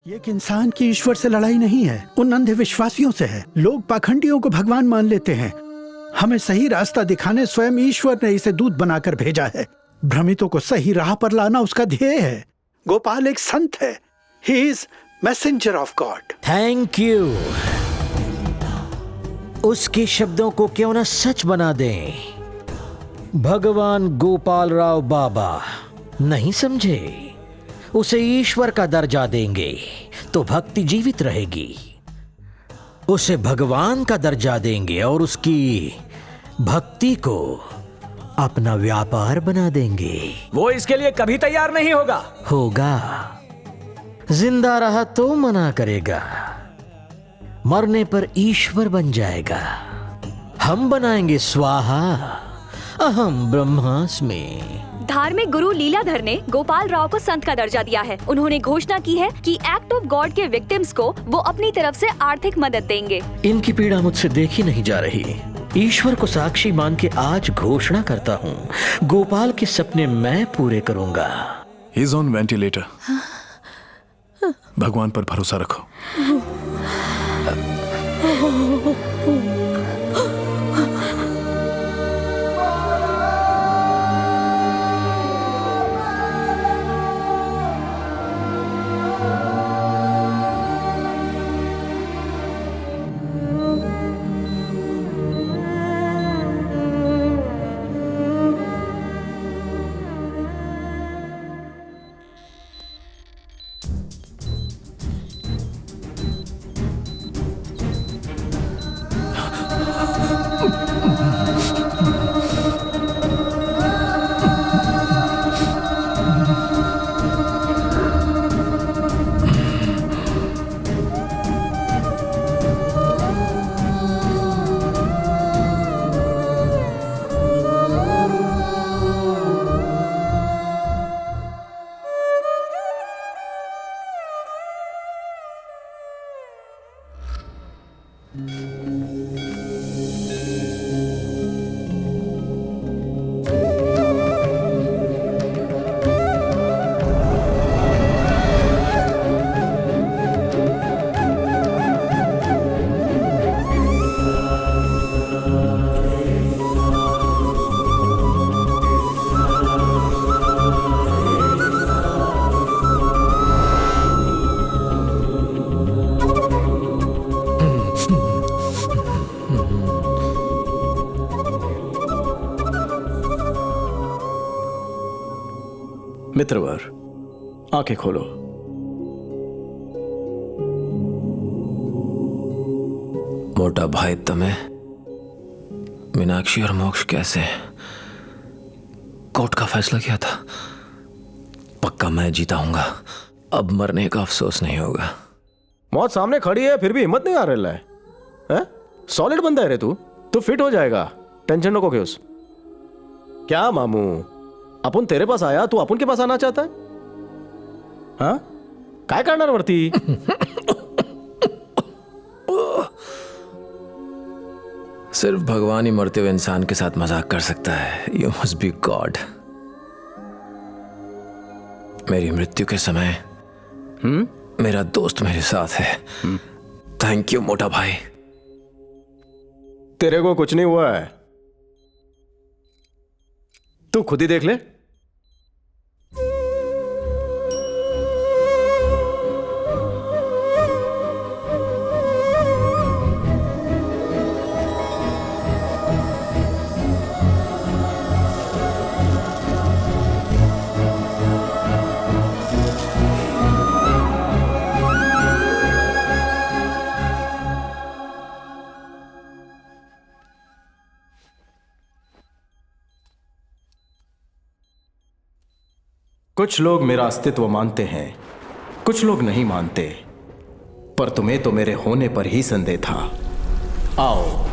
ये एक इंसान की ईश्वर से लड़ाई नहीं है, उन अंधे विश्वासियों से है। लोग पाखंडियों को भगवान मान लेते हैं। हमें सही रास्ता दिखाने स्वयं ईश्वर ने इसे दूत बनाकर भेजा है। भ्रमितों को सही राह पर लाना उसका ध्येय है। गोपाल एक संत है। He is messenger of God. Thank you. उसके शब्दों को क्यों ना सच बना दें। भगवान गोपाल राव बाबा नहीं समझे, उसे ईश्वर का दर्जा देंगे तो भक्ति जीवित रहेगी। उसे भगवान का दर्जा देंगे और उसकी भक्ति को अपना व्यापार बना देंगे। वो इसके लिए कभी तैयार नहीं होगा। होगा, जिंदा रहा तो मना करेगा, मरने पर ईश्वर बन जाएगा। हम बनाएंगे स्वाहा अहम ब्रह्मास्मि। धार्मिक गुरु लीलाधर ने गोपाल राव को संत का दर्जा दिया है। उन्होंने घोषणा की है कि एक्ट ऑफ गॉड के विक्टिम्स को वो अपनी तरफ से आर्थिक मदद देंगे। इनकी पीड़ा मुझसे देखी नहीं जा रही। ईश्वर को साक्षी मान के आज घोषणा करता हूँ, गोपाल के सपने मैं पूरे करूँगा। He is on ventilator. भगवान पर भरोसा रखो। मित्रवर, आंखें खोलो। मोटा भाई तुम्हें मीनाक्षी और मोक्ष कैसे? कोर्ट का फैसला क्या था? पक्का मैं जीता हूंगा। अब मरने का अफसोस नहीं होगा। मौत सामने खड़ी है फिर भी हिम्मत नहीं आ रहा है? सॉलिड बंदा है रे तू फिट हो जाएगा। टेंशन नको के उस। क्या मामू, अपन तेरे पास आया, तू अपन के पास आना चाहता है? हाँ, काय करणार वरती? सिर्फ भगवान ही मरते हुए इंसान के साथ मजाक कर सकता है। You must be God. मेरी मृत्यु के समय मेरा दोस्त मेरे साथ है। थैंक यू मोटा भाई। तेरे को कुछ नहीं हुआ है, तू खुद ही देख ले। कुछ लोग मेरा अस्तित्व मानते हैं, कुछ लोग नहीं मानते, पर तुम्हें तो मेरे होने पर ही संदेह था। आओ।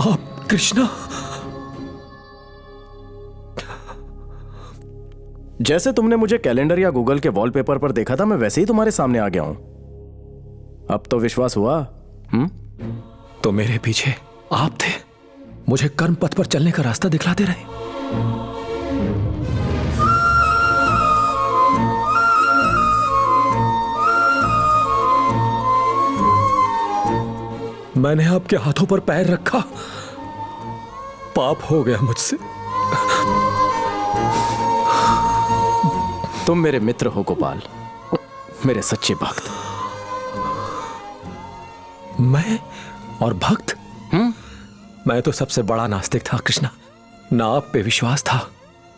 आप कृष्णा? जैसे तुमने मुझे कैलेंडर या गूगल के वॉलपेपर पर देखा था, मैं वैसे ही तुम्हारे सामने आ गया हूं। अब तो विश्वास हुआ? तो मेरे पीछे आप थे, मुझे कर्म पथ पर चलने का रास्ता दिखलाते रहे। मैंने आपके हाथों पर पैर रखा, पाप हो गया मुझसे। तुम मेरे मित्र हो गोपाल, मेरे सच्चे भक्त। मैं और भक्त? मैं तो सबसे बड़ा नास्तिक था कृष्णा। ना आप पे विश्वास था,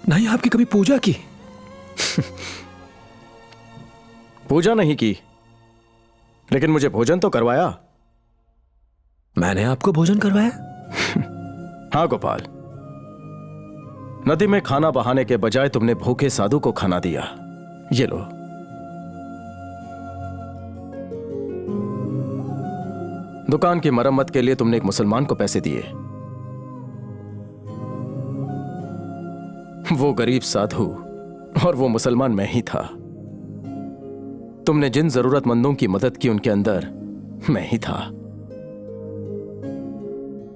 ना ही आपकी कभी पूजा की। पूजा नहीं की, लेकिन मुझे भोजन तो करवाया। मैंने आपको भोजन करवाया? हाँ गोपाल, नदी में खाना बहाने के बजाय तुमने भूखे साधु को खाना दिया। ये लो। दुकान की मरम्मत के लिए तुमने एक मुसलमान को पैसे दिए। वो गरीब साधु और वो मुसलमान मैं ही था। तुमने जिन जरूरतमंदों की मदद की उनके अंदर मैं ही था।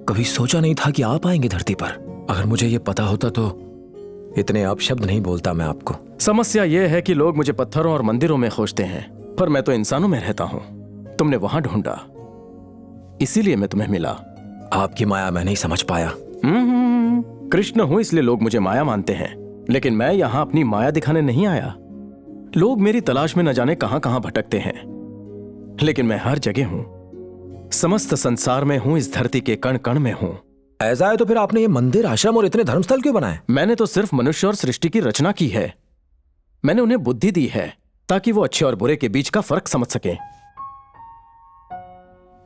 कभी सोचा नहीं था कि आप आएंगे धरती पर। अगर मुझे यह पता होता तो इतने अपशब्द नहीं बोलता मैं आपको। समस्या यह है कि लोग मुझे पत्थरों और मंदिरों में खोजते हैं, पर मैं तो इंसानों में रहता हूं। तुमने वहां ढूंढा, इसीलिए मैं तुम्हें मिला। आपकी माया मैं नहीं समझ पाया। कृष्ण हूं इसलिए लोग मुझे माया मानते हैं, लेकिन मैं यहां अपनी माया दिखाने नहीं आया। लोग मेरी तलाश में न जाने कहां कहां भटकते हैं, लेकिन मैं हर जगह हूं, समस्त संसार में हूं, इस धरती के कण कण में हूं। ऐसा है तो फिर आपने ये मंदिर, आश्रम और इतने धर्मस्थल क्यों बनाए? मैंने तो सिर्फ मनुष्य और सृष्टि की रचना की है। मैंने उन्हें बुद्धि दी है ताकि वो अच्छे और बुरे के बीच का फर्क समझ सकें।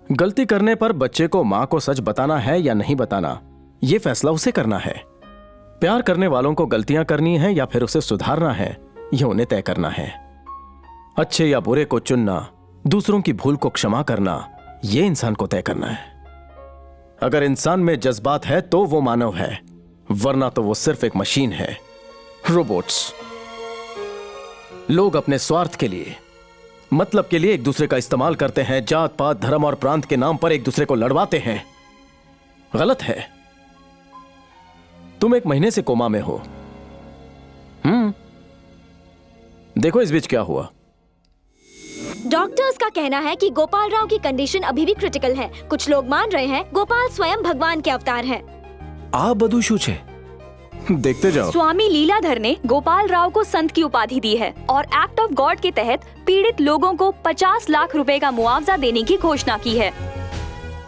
गलती करने पर बच्चे को मां को सच बताना है या नहीं बताना, यह फैसला उसे करना है। प्यार करने वालों को गलतियां करनी है या फिर उसे सुधारना है, यह उन्हें तय करना है। अच्छे या बुरे को चुनना, दूसरों की भूल को क्षमा करना, यह इंसान को तय करना है। अगर इंसान में जज्बात है तो वो मानव है, वरना तो वो सिर्फ एक मशीन है, रोबोट्स। लोग अपने स्वार्थ के लिए, मतलब के लिए एक दूसरे का इस्तेमाल करते हैं। जात पात धर्म और प्रांत के नाम पर एक दूसरे को लड़वाते हैं। गलत है। तुम 1 महीने से कोमा में हो। देखो इस बीच क्या हुआ। डॉक्टर्स का कहना है कि गोपाल राव की कंडीशन अभी भी क्रिटिकल है। कुछ लोग मान रहे हैं गोपाल स्वयं भगवान के अवतार हैं। आप बधू छे। देखते जाओ। स्वामी लीलाधर ने गोपाल राव को संत की उपाधि दी है और एक्ट ऑफ गॉड के तहत पीड़ित लोगों को 50 लाख रुपए का मुआवजा देने की घोषणा की है।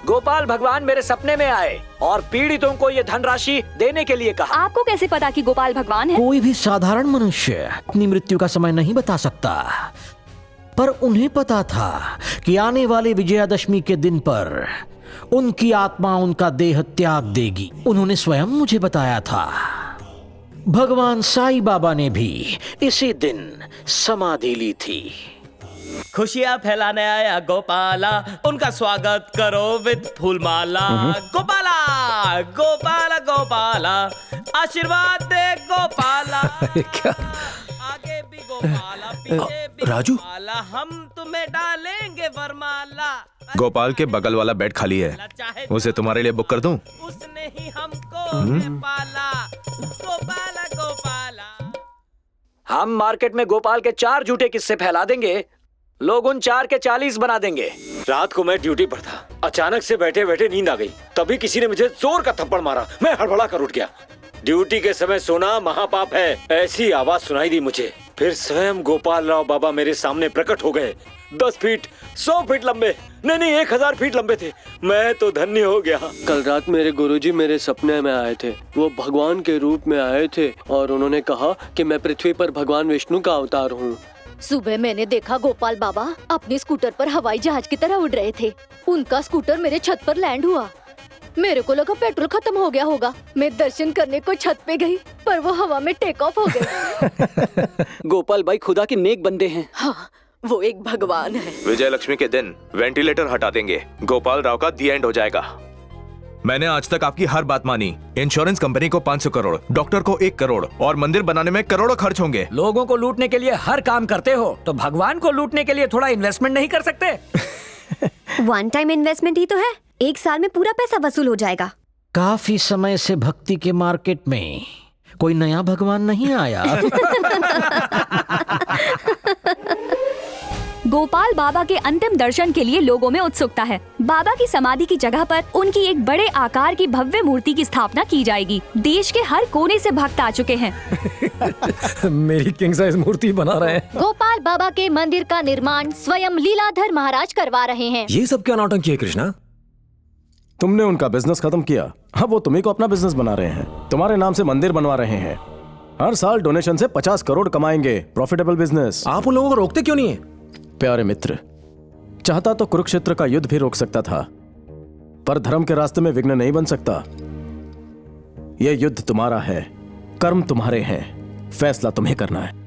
गोपाल भगवान मेरे सपने में आए और पीड़ितों को ये धनराशि देने के लिए कहा। आपको कैसे पता कि गोपाल भगवान है? कोई भी साधारण मनुष्य अपनी मृत्यु का समय नहीं बता सकता, पर उन्हें पता था कि आने वाले विजयादशमी के दिन पर उनकी आत्मा उनका देह त्याग देगी। उन्होंने स्वयं मुझे बताया था। भगवान साईं बाबा ने भी इसी दिन समाधि ली थी। खुशियाँ फैलाने आया गोपाला, उनका स्वागत करो विद फूलमाला। गोपाला गोपाला गोपाला, आशीर्वाद दे गोपाला। क्या? आगे भी गोपाला, पीछे भी राजू? गोपाला, हम तुम्हें डालेंगे वरमाला। गोपाल के बगल वाला बेड खाली है, उसे तुम्हारे लिए बुक कर दूं? उसने ही हमको पाला। गोपाला गोपाला। हम मार्केट में गोपाल के 4 झूठे किस्से फैला देंगे, लोग उन 4 के 40 बना देंगे। रात को मैं ड्यूटी पर था, अचानक से बैठे बैठे नींद आ गई। तभी किसी ने मुझे जोर का थप्पड़ मारा, मैं हड़बड़ा कर उठ गया। ड्यूटी के समय सोना महापाप है, ऐसी आवाज सुनाई दी मुझे। फिर स्वयं गोपाल राव बाबा मेरे सामने प्रकट हो गए। 10 फीट 100 फीट लंबे, नहीं 1000 फीट लंबे थे। मैं तो धन्य हो गया। कल रात मेरे गुरुजी मेरे सपने में आए थे। वो भगवान के रूप में आए थे और उन्होंने कहा कि मैं पृथ्वी पर भगवान विष्णु का अवतार हूँ। सुबह मैंने देखा गोपाल बाबा अपने स्कूटर पर हवाई जहाज की तरह उड़ रहे थे। उनका स्कूटर मेरे छत पर लैंड हुआ। मेरे को लगा पेट्रोल खत्म हो गया होगा। मैं दर्शन करने को छत पे गई, पर वो हवा में टेक ऑफ हो गए। गोपाल भाई खुदा के नेक बंदे हैं। हाँ, वो एक भगवान है। विजय लक्ष्मी के दिन वेंटिलेटर हटा देंगे, गोपाल राव का दी एंड हो जाएगा। मैंने आज तक आपकी हर बात मानी। इंश्योरेंस कंपनी को 500 करोड़, डॉक्टर को 1 करोड़ और मंदिर बनाने में करोड़ों खर्च होंगे। लोगों को लूटने के लिए हर काम करते हो तो भगवान को लूटने के लिए थोड़ा इन्वेस्टमेंट नहीं कर सकते? वन टाइम इन्वेस्टमेंट ही तो है, 1 साल में पूरा पैसा वसूल हो जाएगा। काफी समय से भक्ति के मार्केट में कोई नया भगवान नहीं आया। गोपाल बाबा के अंतिम दर्शन के लिए लोगों में उत्सुकता है। बाबा की समाधि की जगह पर उनकी एक बड़े आकार की भव्य मूर्ति की स्थापना की जाएगी। देश के हर कोने से भक्त आ चुके हैं। मेरी किंग साइज मूर्ति बना रहे हैं। गोपाल बाबा के मंदिर का निर्माण स्वयं लीलाधर महाराज करवा रहे हैं। ये सब क्या नौटंकी है कृष्णा? तुमने उनका बिजनेस खत्म किया, अब वो तुम्ही को अपना बिजनेस बना रहे हैं, तुम्हारे नाम से मंदिर बनवा रहे हैं। हर साल डोनेशन से 50 करोड़ कमाएंगे। Profitable business. आप उन लोगों को रोकते क्यों नहीं है? प्यारे मित्र, चाहता तो कुरुक्षेत्र का युद्ध भी रोक सकता था, पर धर्म के रास्ते में विघ्न नहीं बन सकता। यह युद्ध तुम्हारा है, कर्म तुम्हारे हैं, फैसला तुम्हें करना है।